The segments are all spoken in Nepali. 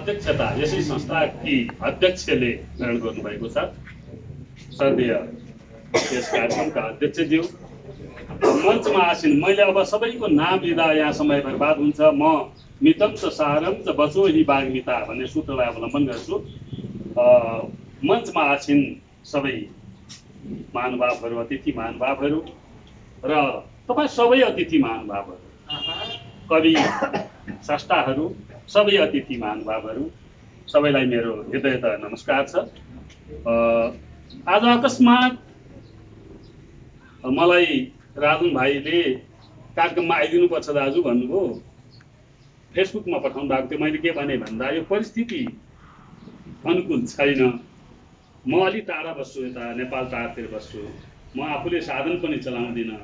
अध्यक्षता यसै संस्थाकी अध्यक्षले ग्रहण गर्नुभएको छ। सर्दीय यस कार्यक्रमका अध्यक्षज्यू, मञ्चमा आसीन, मैले अब सबैको नाम लिँदा यहाँ समय बर्बाद हुन्छ। म मितम च सारम च बचो हि वाग्मिता भन्ने सूत्रलाई अवलम्बन गर्छु। मञ्चमा आसीन सबै महानुभावहरू, अतिथि महानुभावहरू र तपाईँ सबै अतिथि महानुभावहरू, कवि स्रष्टाहरू, सबै अतिथि महानुभावहरू, सबैलाई मेरो हृदयतः नमस्कार छ। आज अकस्मात मलाई राजुन भाइले कार्यक्रममा आइदिनुपर्छ दाजु भन्नुभयो, फेसबुकमा पठाउनु भएको थियो। मैले के भने भन्दा यो परिस्थिति अनुकूल छैन, म अलि टाढा बस्छु, यता नेपाल टाढातिर बस्छु, म आफूले साधन पनि चलाउँदिनँ,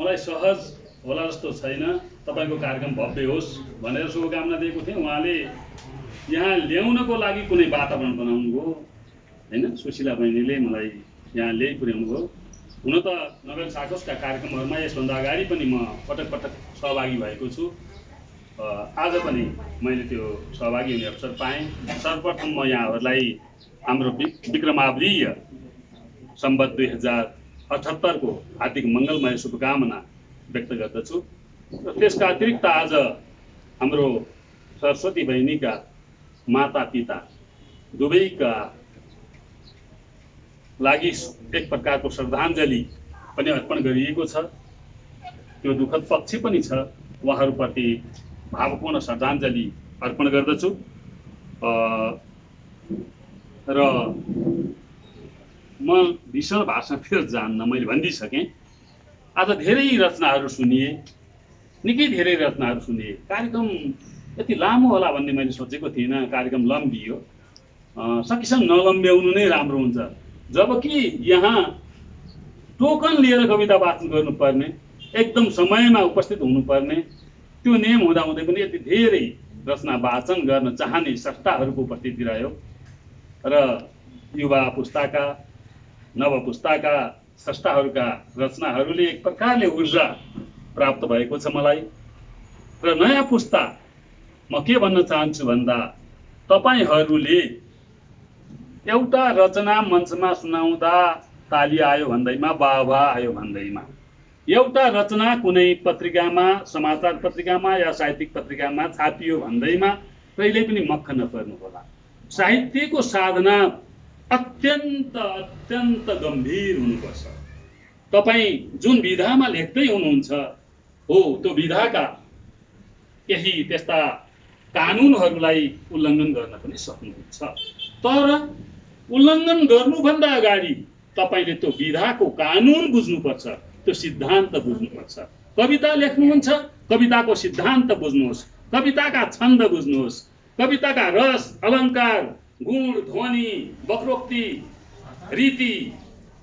मलाई सहज होला जस्तो छैन, तपाईँको कार्यक्रम भव्य होस् भनेर शुभकामना दिएको थिएँ। उहाँले यहाँ ल्याउनको लागि कुनै वातावरण बनाउनु भयो होइन। सुशीला बहिनीले मलाई यहाँ ल्याइ पुर्याउनु भयो। हुन त नोबेल साकोसका कार्यक्रमहरूमा यसभन्दा अगाडि पनि म पटक पटक सहभागी भएको छु। आज पनि मैले त्यो सहभागी हुने अवसर पाएँ। सर्वप्रथम म यहाँहरूलाई हाम्रो विक्रमावृय सम्वत 2078 को हार्दिक मङ्गलमय शुभकामना व्यक्त गर्दछु। र त्यसका अतिरिक्त आज हाम्रो सरस्वती बहिनीका माता पिता दुवैका लागि एक प्रकारको श्रद्धाञ्जली पनि अर्पण गरिएको छ। त्यो दुःखद पक्ष पनि छ, उहाँहरूप्रति भावपूर्ण श्रद्धाञ्जली अर्पण गर्दछु। र म विषय भाषातिर जान्न, मैले भनिदिइसकेँ। आज धेरै रचनाहरू सुनिए, निकै धेरै रचनाहरू सुनिए। कार्यक्रम यति लामो होला भन्ने मैले सोचेको थिइनँ। कार्यक्रम लम्बियो, सकेसम्म नलम्ब्याउनु नै राम्रो हुन्छ। जबकि यहाँ टोकन लिएर कविता वाचन गर्नुपर्ने, एकदम समयमा उपस्थित हुनुपर्ने त्यो नियम हुँदाहुँदै पनि यति धेरै रचना वाचन गर्न चाहने स्रष्टाहरूको उपस्थिति रह्यो। र युवा पुस्ताका, नव पुस्ताका स्रष्टाहरूका रचनाहरूले एक प्रकारले ऊर्जा प्राप्त भएको छ मलाई। र नयाँ पुस्ता म के भन्न चाहन्छु भन्दा, तपाईँहरूले एउटा रचना मञ्चमा सुनाउँदा ताली आयो भन्दैमा, वाहवा आयो भन्दैमा, एउटा रचना कुनै पत्रिकामा, समाचार पत्रिकामा या साहित्यिक पत्रिकामा छापियो भन्दैमा कहिल्यै पनि मक्ख नपर्नु होला। साहित्यको साधना अत्यन्त अत्यन्त गम्भीर हुनुपर्छ। तपाईँ जुन विधामा लेख्दै हुनुहुन्छ हो, त्यो विधाका केही त्यस्ता कानुनहरूलाई उल्लङ्घन गर्न पनि सक्नुहुन्छ। तर उल्लङ्घन गर्नुभन्दा अगाडि तपाईँले त्यो विधाको कानुन बुझ्नुपर्छ, त्यो सिद्धान्त बुझ्नुपर्छ। कविता लेख्नुहुन्छ, कविताको सिद्धान्त बुझ्नुहोस्, कविताका छन्द बुझ्नुहोस्, कविताका रस, अलङ्कार, गुण, ध्वनि, वक्रोक्ति, रीति,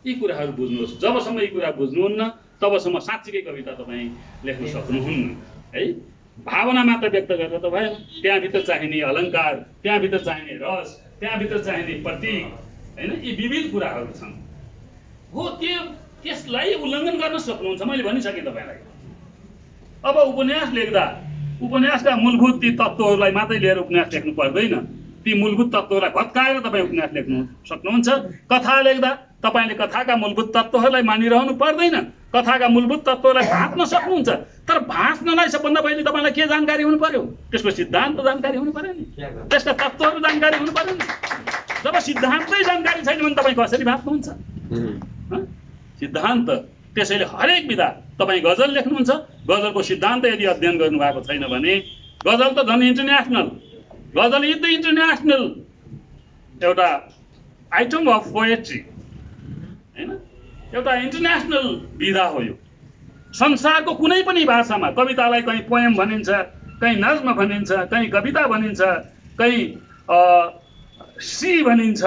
यी कुराहरू बुझ्नुहोस्। जबसम्म यी कुरा बुझ्नुहुन्न तबसम्म साँच्चीकै कविता तपाईँ लेख्न सक्नुहुन्न है। भावना मात्र व्यक्त गरेर त भएन, त्यहाँभित्र चाहिने अलङ्कार, त्यहाँभित्र चाहिने रस, त्यहाँभित्र चाहिने प्रतीक होइन, यी विविध कुराहरू छन्। हो त्यसलाई उल्लङ्घन गर्न सक्नुहुन्छ, मैले भनिसकेँ तपाईँलाई। अब उपन्यास लेख्दा उपन्यासका मूलभूत ती तत्त्वहरूलाई मात्रै लिएर उपन्यास लेख्नु पर्दैन, ती मूलभूत तत्त्वहरूलाई भत्काएर तपाईँ उपन्यास लेख्नु सक्नुहुन्छ। कथा लेख्दा तपाईँले कथाका मूलभूत तत्त्वहरूलाई मानिरहनु पर्दैन, कथाका मूलभूत तत्त्वहरूलाई भाँच्न सक्नुहुन्छ। तर भाँच्नलाई सबभन्दा पहिले तपाईँलाई के जानकारी हुनु पर्यो? त्यसको सिद्धान्त जानकारी हुनु पर्यो नि, त्यसका तत्त्वहरू जानकारी हुनु पर्यो नि। जब सिद्धान्तै जानकारी छैन भने तपाईँ कसरी भाँच्नुहुन्छ? सिद्धान्त। त्यसैले हरेक विधा, तपाईँ गजल लेख्नुहुन्छ, गजलको सिद्धान्त यदि अध्ययन गर्नुभएको छैन भने गजल त झन् इन्टरनेसनल, गजल इज द इन्टरनेसनल एउटा आइटम अफ पोएट्री होइन, एउटा इन्टरनेसनल विधा हो यो। संसारको कुनै पनि भाषामा कवितालाई कहीँ पोएम भनिन्छ, कहीँ नज्म भनिन्छ, कहीँ कविता भनिन्छ, कहीँ सी भनिन्छ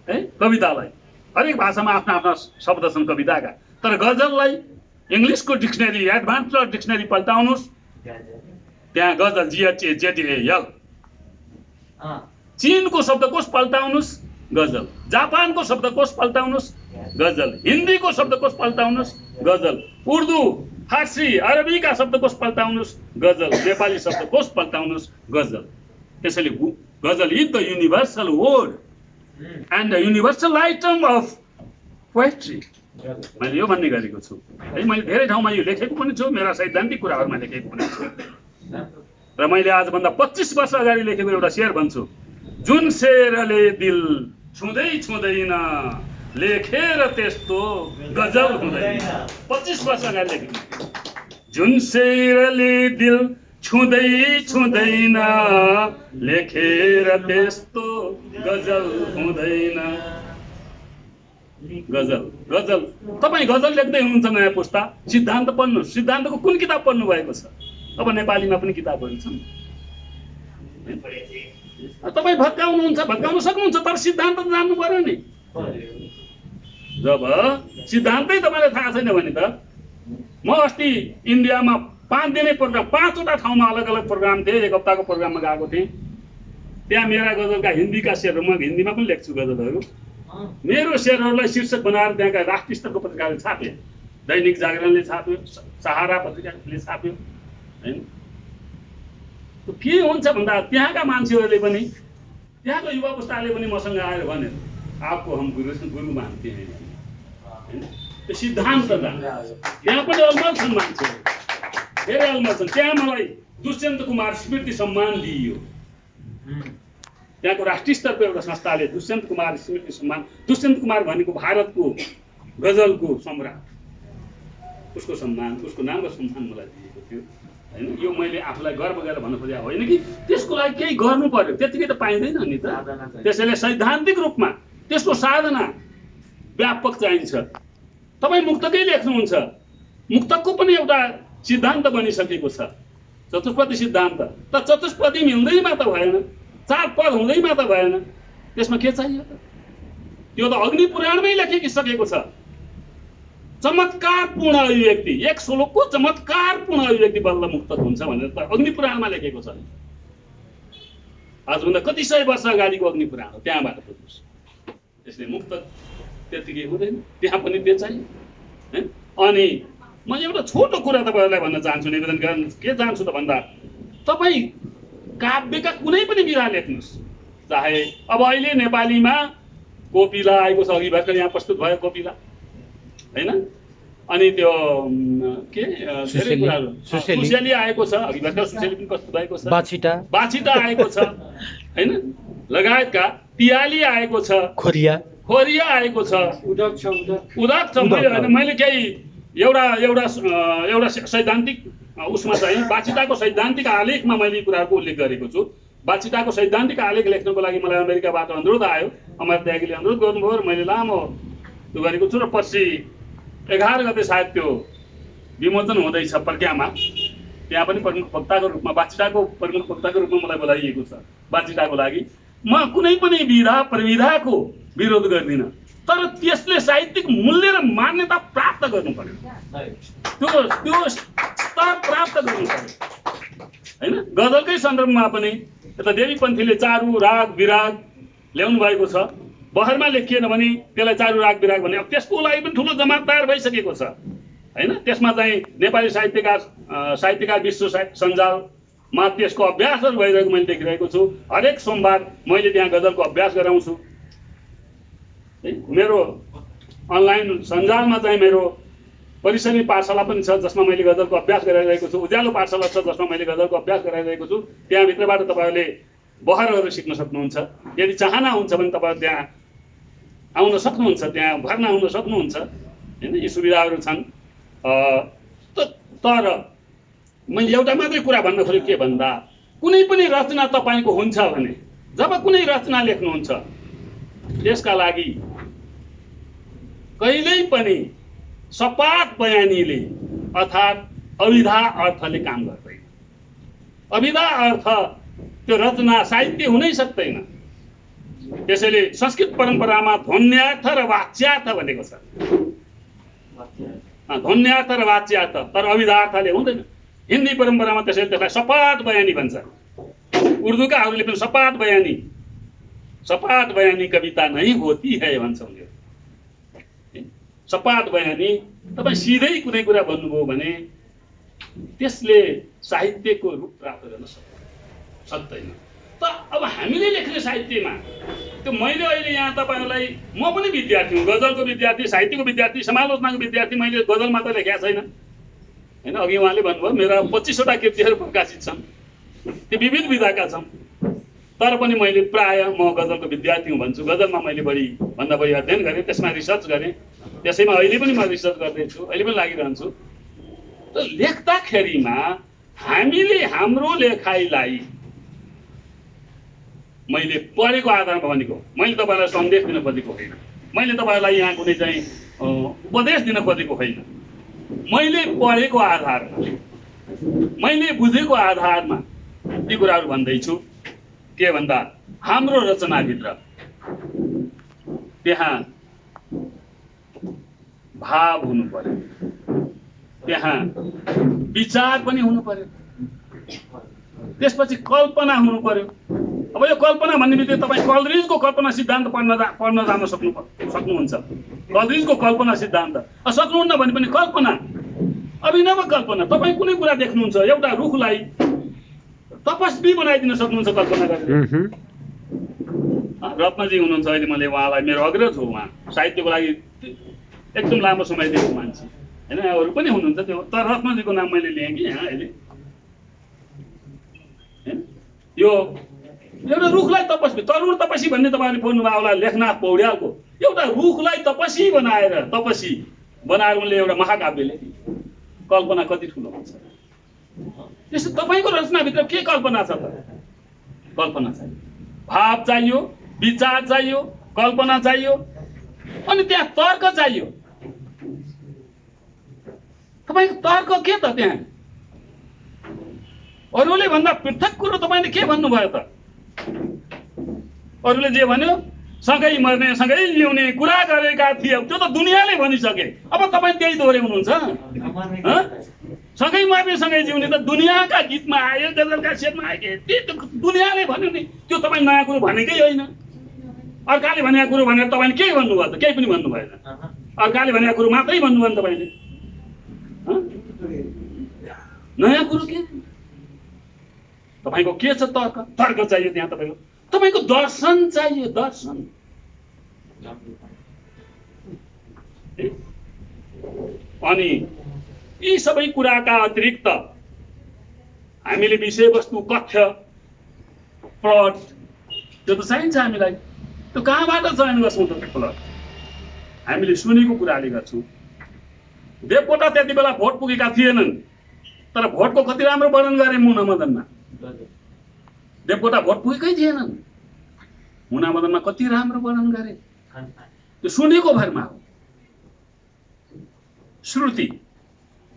है। कवितालाई हरेक भाषामा आफ्ना आफ्ना शब्द छन् कविताका। तर गजललाई इङ्ग्लिसको डिक्सनरी, एडभान्स डिक्सनरी पल्टाउनुहोस्, त्यहाँ गजल GHAZAL, चीनको शब्दकोश पल्टाउनुहोस् गजल, जापानको शब्दकोश पल्टाउनुहोस् गजल, हिन्दीको शब्दकोश पल्टाउनुहोस् गजल, उर्दू फारसी अरबीका शब्दकोश पल्टाउनुहोस् गजल, नेपाली शब्दकोश पल्टाउनुहोस् गजल। त्यसैले गजल is the universal word and the universal item of poetry. मैले यो भन्ने गरेको छु है। मैले धेरै ठाउँमा यो लेखेको पनि छु, मेरा सैद्धान्तिक कुराहरूमा लेखेको पनि छु। र मैले आजभन्दा 25 वर्ष अगाडि लेखेको एउटा शेर भन्छु, जुन शेरले दिल छुँदै छुँदैन लेखेर त्यस्तो गजल हुँदैन। 25 वर्ष अगाडि लेखेको, जुन शेरले दिल छुँदै छुँदैन लेखेर त्यस्तो गजल हुँदैन। गजल गजल तपाईँ गजल लेख्दै हुनुहुन्छ नयाँ पुस्ता, सिद्धान्त पढ्नुहोस्। सिद्धान्तको कुन किताब पढ्नु भएको छ? अब नेपालीमा पनि किताबहरू छन्। तपाईँ भत्काउन सक्नुहुन्छ, तर सिद्धान्त त जान्नु पर्यो नि। जब सिद्धान्तै तपाईँलाई थाहा छैन भने त, म अस्ति इन्डियामा 5 दिने प्रोग्राम, 5वटा ठाउँमा अलग अलग प्रोग्राम थिए, 1 हप्ताको प्रोग्राममा गएको थिएँ। त्यहाँ मेरा गजलका हिन्दीका शेरहरू, म हिन्दीमा पनि लेख्छु गजलहरू, मेरो शेरहरूलाई शीर्षक बनाएर त्यहाँका राष्ट्रिय स्तरको पत्रिकाले छाप्यो, दैनिक जागरणले छाप्यो, सहारा पत्रिकाले छाप्यो हैन। के हुन्छ भन्दा त्यहाँका मान्छेहरूले पनि, त्यहाँको युवा पुस्ताले पनि मसँग आएर भने आपको हम गुरु मान्थे हैन। त्यो सिद्धान्त त्यहाँ पनि अलमल छन् मान्छेहरू, धेरै अलमल छन्। त्यहाँ मलाई दुष्यन्त कुमार स्मृति सम्मान दिइयो। त्यहाँको राष्ट्रिय स्तरको एउटा संस्थाले दुष्यन्त कुमार स्मृति सम्मान, दुष्यन्त कुमार भनेको भारतको गजलको सम्राट, उसको सम्मान, उसको नाम र सम्मान मलाई दिएको थियो हैन। यो मैले आफूलाई गर्व गरेर भन्न खोजेको होइन कि त्यसको लागि केही गर्नु पर्यो, त्यतिकै त पाइँदैन नि त। त्यसैले सैद्धान्तिक रूपमा त्यसको साधना व्यापक चाहिन्छ। तपाईँ मुक्तकै लेख्नुहुन्छ, मुक्तकको पनि एउटा सिद्धान्त बनिसकेको छ, चतुष्पदी सिद्धान्त। त चतुष्पदी मिल्दैमा त भएन, 4 पद हुँदैमा त भएन, त्यसमा के चाहियो त? त्यो त अग्नि पुराणमै लेखिसकेको छ। चमत्कारपूर्ण अभिव्यक्ति, 1 श्लोकको चमत्कारपूर्ण अभिव्यक्ति बल्ल मुक्तक हुन्छ भनेर त अग्नि पुराणमा लेखेको छ। आजभन्दा कति सय वर्ष अगाडिको अग्नि पुराण हो, त्यहाँबाट बुझ्नुहोस्। त्यसले मुक्तक त्यतिकै हुँदैन, त्यहाँ पनि त्यो चाहियो हैन। अनि म एउटा छोटो कुरा तपाईँहरूलाई भन्न चाहन्छु, निवेदन गर्न के चाहन्छु त भन्दा, तपाईँ काव्यका कुनै पनि विधा लेख्नुहोस्, चाहे अब अहिले नेपालीमा कोपिला आएको छ, अघि भर्खर यहाँ प्रस्तुत भयो कोपिला हैन। अनि त्यो के धेरै कुराहरू, सुसेली आएको छ, अघि भर्खर सुसेली पनि प्रस्तुत भएको छ, बाछिटा आएको छ हैन, लगायतका पियाली आएको छ, खोरिया आएको छ, उदक छ। मैले केही एउटा सैद्धान्तिक उसमा चाहिँ बाछिटाको सैद्धान्तिक आलेखमा मैले कुराहरूको उल्लेख गरेको छु। बाछिटाको सैद्धान्तिक आलेख लेख्नको लागि मलाई अमेरिकाबाट अनुरोध आयो, अमर त्यागीले अनुरोध गर्नुभयो र मैले लामो त्यो गरेको छु। र पछि 11 गते सायद त्यो विमोचन हुँदैछ प्रज्ञामा, त्यहाँ पनि प्रमुख वक्ताको रूपमा, बाछिटाको प्रमुख वक्ताको रूपमा मलाई बोलाइएको छ। बाछिटाको लागि म कुनै पनि प्रविधाको विरोध गर्दिनँ, तर त्यसले साहित्यिक मूल्य र मान्यता प्राप्त गर्नु पर्यो, त्यो स्तर प्राप्त गर्नु पर्यो हैन। गजलकै सन्दर्भमा पनि यता देवीपन्थीले चारु राग विराग ल्याउनु भएको छ, बहरमा लेखिएन भने त्यसलाई चारु राग विराग भने, अब त्यसको लागि पनि ठुलो जमात तयार भइसकेको छ हैन। त्यसमा चाहिँ नेपाली साहित्यकार विश्व सञ्जालमा त्यसको अभ्यासहरू भइरहेको मैले देखिरहेको छु। हरेक सोमबार मैले त्यहाँ गजलको अभ्यास गराउँछु। मेरो अनलाइन सञ्जालमा चाहिँ मेरो परिसरी पाठशाला पनि छ, जसमा मैले गजलको अभ्यास गराइरहेको छु। उज्यालो पाठशाला छ, जसमा मैले गजलको अभ्यास गराइरहेको छु। त्यहाँभित्रबाट तपाईँहरूले बहरहरू सिक्न सक्नुहुन्छ। यदि चाहना हुन्छ भने तपाईँहरू त्यहाँ आउन सक्नुहुन्छ, त्यहाँ भर्ना हुन सक्नुहुन्छ हैन। यी सुविधाहरू छन्। तर मैले एउटा मात्रै कुरा भन्न खोजेँ, के भन्दा कुनै पनि रचना तपाईँको हुन्छ भने, जब कुनै रचना लेख्नुहुन्छ त्यसका लागि कहिल्यै पनि सपाट बयानीले अर्थात् अभिधा अर्थले काम गर्दैन। अभिधा अर्थ त्यो रचना साहित्य हुनै सक्दैन। त्यसैले संस्कृत परम्परामा ध्वन्यार्थ र वाच्यार्थ भनेको छ। ध्वन्यार्थ र वाच्यार्थ, तर अभिधार्थले हुँदैन। हिन्दी परम्परामा त्यसैले त्यसलाई सपाट बयानी भन्छ। उर्दूकाहरूले पनि सपाट बयानी कविता नहीं होती है भन्छ उनीहरू। सपाट बयानी, तपाईँ सिधै कुनै कुरा भन्नुभयो भने त्यसले साहित्यको रूप प्राप्त गर्न सक्दैन। त अब हामीले लेख्ने साहित्यमा त्यो मैले अहिले यहाँ तपाईँहरूलाई म पनि विद्यार्थी हुँ, गजलको विद्यार्थी, साहित्यको विद्यार्थी, समालोचनाको विद्यार्थी। मैले गजल मात्र लेखेको छैन होइन। अघि उहाँले भन्नुभयो मेरा 25वटा कृतिहरू प्रकाशित छन्, त्यो विविध विधाका छन्। तर पनि मैले प्राय म गजलको विद्यार्थी हुँ भन्छु। गजलमा मैले भन्दा बढी अध्ययन गरेँ, त्यसमा रिसर्च गरेँ, त्यसैमा अहिले पनि म रिसर्च गर्दैछु, अहिले पनि लागिरहन्छु। त लेख्दाखेरिमा हामीले हाम्रो लेखाइलाई मैले पढेको आधारमा भनेको, मैले तपाईँलाई सन्देश दिन खोजेको होइन, मैले तपाईँलाई यहाँ कुनै चाहिँ उपदेश दिन खोजेको होइन। मैले पढेको आधारमा, मैले बुझेको आधारमा ती कुराहरू भन्दैछु। के भन्दा हाम्रो रचनाभित्र त्यहाँ भाव हुनु पर्यो, त्यहाँ विचार पनि हुनु पर्यो, त्यसपछि कल्पना हुनु पर्यो। अब यो कल्पना भन्ने बित्तिकै तपाईँ कलरिजको कल्पना सिद्धान्त पढ्न जान सक्नुहुन्छ। कलरिजको कल्पना सिद्धान्त सक्नुहुन्न भने पनि कल्पना, अभिनव कल्पना। तपाईँ कुनै कुरा देख्नुहुन्छ, एउटा रुखलाई तपस्वी बनाइदिन सक्नुहुन्छ कल्पना गरेर। रत्नजी हुनुहुन्छ अहिले, मैले उहाँलाई मेरो अग्रज हो, उहाँ साहित्यको लागि एकदम लामो समय दिएको मान्छे होइन, अरू पनि हुनुहुन्छ त्यो, तर रत्नजीको नाम मैले लिएँ कि यहाँ अहिले। यो एउटा रुखलाई तपस्वी, तरुण तपस्वी भन्ने तपाईँले पढ्नुभयो होला लेखनाथ पौड्यालको। एउटा रुखलाई तपस्वी बनाएर उनले एउटा महाकाव्य लेखे। कल्पना कति ठुलो हुन्छ। त्यसो तपाईँको रचनाभित्र के कल्पना छ त? कल्पना चाहियो, भाव चाहियो, विचार चाहियो, कल्पना चाहियो, अनि त्यहाँ तर्क चाहियो। तपाईँको तर्क के त? त्यहाँ अरूले भन्दा पृथक कुरो तपाईँले के भन्नुभयो त? अरूले जे भन्यो सँगै मर्ने सँगै जिउने कुरा गरेका थिए, त्यो त दुनियाँले भनिसके। अब तपाईँ त्यही दोहोऱ्याउनुहुन्छ। सँगै मर्ने सँगै जिउने त दुनियाँका गीतमा आयो, गजलका सेटमा आयो, त्यो दुनियाँले भन्यो नि। त्यो तपाईँ नयाँ कुरो भनेकै होइन। अर्काले भनेको कुरो भनेर तपाईँले के भन्नुभयो त? केही पनि भन्नु भएन। अर्काले भनेको कुरो मात्रै भन्नुभयो नि तपाईँले। नयाँ कुरो के? तपाईँको के छ? तर्क चाहियो त्यहाँ। तपाईँको दर्शन चाहियो, दर्शन। अनि यी सबै कुराका अतिरिक्त हामीले विषयवस्तु, कथ्य, प्लट त्यो त चाहिन्छ हामीलाई। त्यो कहाँबाट चयन गर्छौँ त? त्यो प्लट हामीले सुनेको कुराले गर्छौँ। देवकोटा त्यति बेला भोट पुगेका थिएनन्, तर भोटको कति राम्रो वर्णन गरे मुनामदनमा। देवकोटा भोट पुगेकै थिएनन्, मुनामदनमा कति राम्रो वर्णन गरे। त्यो सुनेको भरमा हो। श्रुति,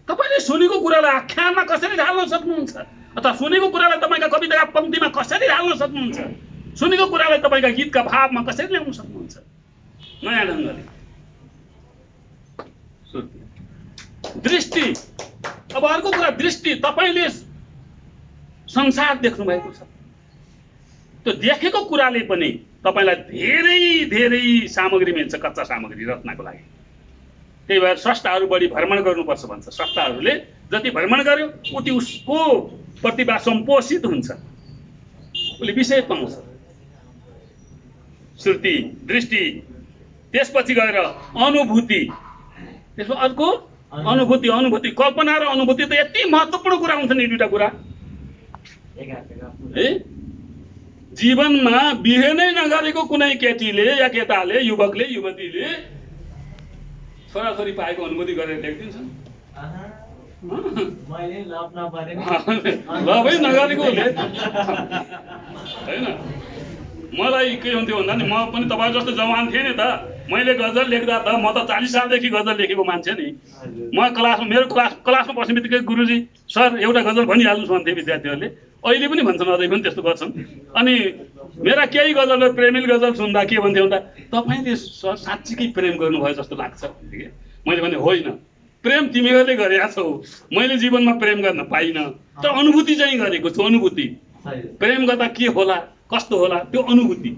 तपाईँले सुनेको कुरालाई आख्यानमा कसरी ढाल्न सक्नुहुन्छ, अथवा सुनेको कुरालाई तपाईँका कविताका पंक्तिमा कसरी ढाल्न सक्नुहुन्छ, सुनेको कुरालाई तपाईँका गीतका भावमा कसरी ल्याउन सक्नुहुन्छ नयाँ ढङ्गले। दृष्टि, अब अर्को कुरा दृष्टि। तपाईँले संसार देख्नु भएको छ, त्यो देखेको कुराले पनि तपाईँलाई धेरै धेरै सामग्री मिल्छ, कच्चा सामग्री रचनाको लागि। त्यही भएर स्रष्टाहरू बढी भ्रमण गर्नुपर्छ भन्छ। स्रष्टाहरूले जति भ्रमण गर्यो उति उसको प्रतिभा सम्पोषित हुन्छ, उसले विषय पाउँछ। श्रुति, दृष्टि, त्यसपछि गएर अनुभूति, त्यसको अर्को अनुभूति। अनुभूति, कल्पना र अनुभूति त यति महत्त्वपूर्ण कुरा हुन्छ नि। दुईटा कुरा जीवनमा बिहे नै नगरेको कुनै केटीले या केटाले, युवकले, युवतीले छोराछोरी पाएको अनुभूति गरेर लेख्दिन्छन्। लभै नगरेकोले होइन। मलाई के हुन्थ्यो भन्दा नि, म पनि तपाईँ जस्तो जवान थिएँ नि त। मैले गजल लेख्दा त म त 40 सालदेखि गजल लेखेको मान्छे नि। म मेरो क्लासमा बस्ने बित्तिकै गुरुजी सर एउटा गजल भनिहाल्नुहोस् भन्थे विद्यार्थीहरूले। अहिले पनि भन्छन्, अझै पनि त्यस्तो गर्छन्। अनि मेरा केही गजल, प्रेमिल गजल सुन्दा के भन्थ्यो भन्दा तपाईँले साँच्चीकै प्रेम गर्नुभयो जस्तो लाग्छ। मैले भने होइन, प्रेम तिमीहरूले गरेका छौ, मैले जीवनमा प्रेम गर्न पाइनँ, तर अनुभूति चाहिँ गरेको छु। अनुभूति, प्रेम गर्दा के होला, कस्तो होला, त्यो अनुभूति।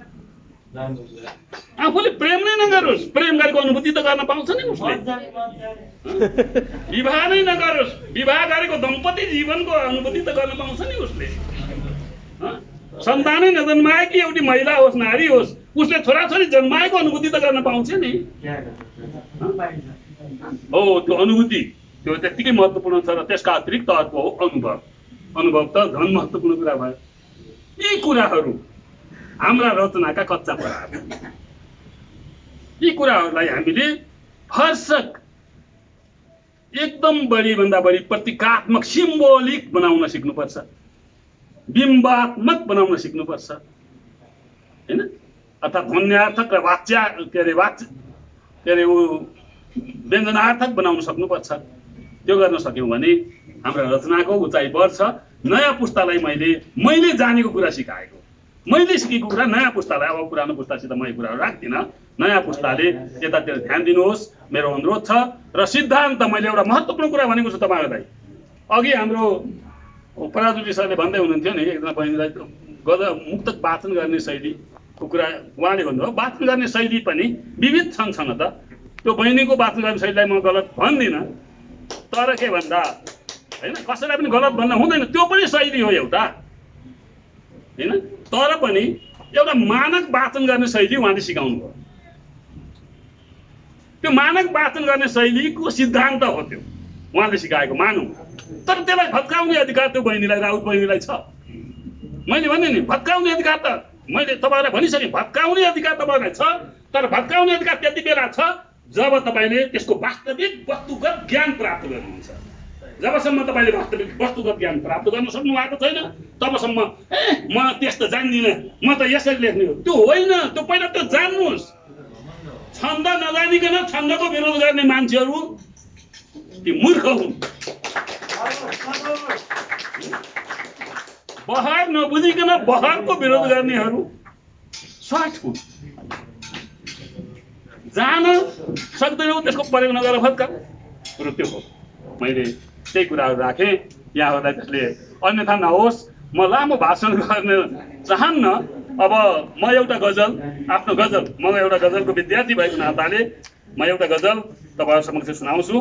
आफूले प्रेम नै नगरोस्, प्रेम गरेको अनुभूति त गर्न पाउँछ नि उसले। विवाह नै नगरोस्, विवाह गरेको दम्पति जीवनको अनुभूति त गर्न पाउँछ नि उसले। सन्तानै नजन्माएकी एउटी महिला होस्, नारी होस्, उसले छोराछोरी जन्माएको अनुभूति त गर्न पाउँछ नि। हो, त्यो अनुभूति त्यो त्यत्तिकै महत्त्वपूर्ण छ र त्यसका अतिरिक्त अर्को हो अनुभव। अनुभव त झन् महत्त्वपूर्ण कुरा भयो। यी कुराहरू हाम्रा रचनाका कच्चा पराहरू। यी कुराहरूलाई हामीले फर्सक एकदम बढीभन्दा बढी प्रतीकात्मक सिम्बोलिक बनाउन सिक्नुपर्छ, बिम्बात्मक बनाउन सिक्नुपर्छ, हैन? अर्थात् ध्वन्यार्थक र व्यञ्जनार्थक बनाउन सक्नुपर्छ। त्यो गर्न सक्यौँ भने हाम्रो रचनाको उचाइ बढ्छ। नयाँ पुस्तालाई मैले जानेको कुरा सिकाएको, मैले सिकेको कुरा नयाँ पुस्तालाई, अब पुरानो पुस्तासित म यो कुराहरू राख्दिनँ, नयाँ पुस्ताले यतातिर ध्यान दिनुहोस् मेरो अनुरोध छ। र सिद्धान्त मैले एउटा महत्त्वपूर्ण कुरा भनेको छु तपाईँहरूलाई। अघि हाम्रो पराजुली सरले भन्दै हुनुहुन्थ्यो नि, एकजना बहिनीलाई मुक्तक वाचन गर्ने शैलीको कुरा उहाँले भन्नुभयो। वाचन गर्ने शैली पनि विविध छन् त। त्यो बहिनीको वाचन गर्ने शैलीलाई म गलत भन्दिनँ, तर के भन्दा हैन, कसैलाई पनि गलत भन्न हुँदैन, त्यो पनि शैली हो एउटा, हैन? तर पनि एउटा मानक वाचन गर्ने शैली उहाँले सिकाउनु भयो। त्यो मानक वाचन गर्ने शैलीको सिद्धान्त हो त्यो उहाँले सिकाएको, मानौँ। तर त्यसलाई भत्काउने अधिकार त्यो बहिनीलाई, राउत बहिनीलाई छ। मैले भने नि, भत्काउने अधिकार त मैले तपाईँलाई भनिसकेँ, भत्काउने अधिकार तपाईँलाई छ। तर भत्काउने अधिकार त्यति बेला छ जब तपाईँले त्यसको वास्तविक वस्तुगत ज्ञान प्राप्त गर्नुहुन्छ। जबसम्म तपाईँले वास्तविक वस्तुगत ज्ञान प्राप्त गर्न सक्नु भएको छैन, तबसम्म म त्यस त जान्दिनँ, म त यसरी लेख्ने हो, त्यो होइन। त्यो पहिला त्यो जान्नुहोस्। छन्द नजानिकन छन्दको विरोध गर्ने मान्छेहरू ती मूर्ख हुन्। बहार नबुझिकन बहारको विरोध गर्नेहरू स्वाट हुन्। जान सक्दैनौ त्यसको प्रयोग नगरेर भत्का, कुरो त्यो हो। मैले त्यही कुराहरू राखेँ, यहाँहरूलाई त्यसले अन्यथा नहोस्। म लामो भाषण गर्न चाहन्न। अब म एउटा गजल, आफ्नो गजल, म एउटा गजलको विद्यार्थी भएको नाताले म एउटा गजल तपाईँहरू समक्ष सुनाउँछु।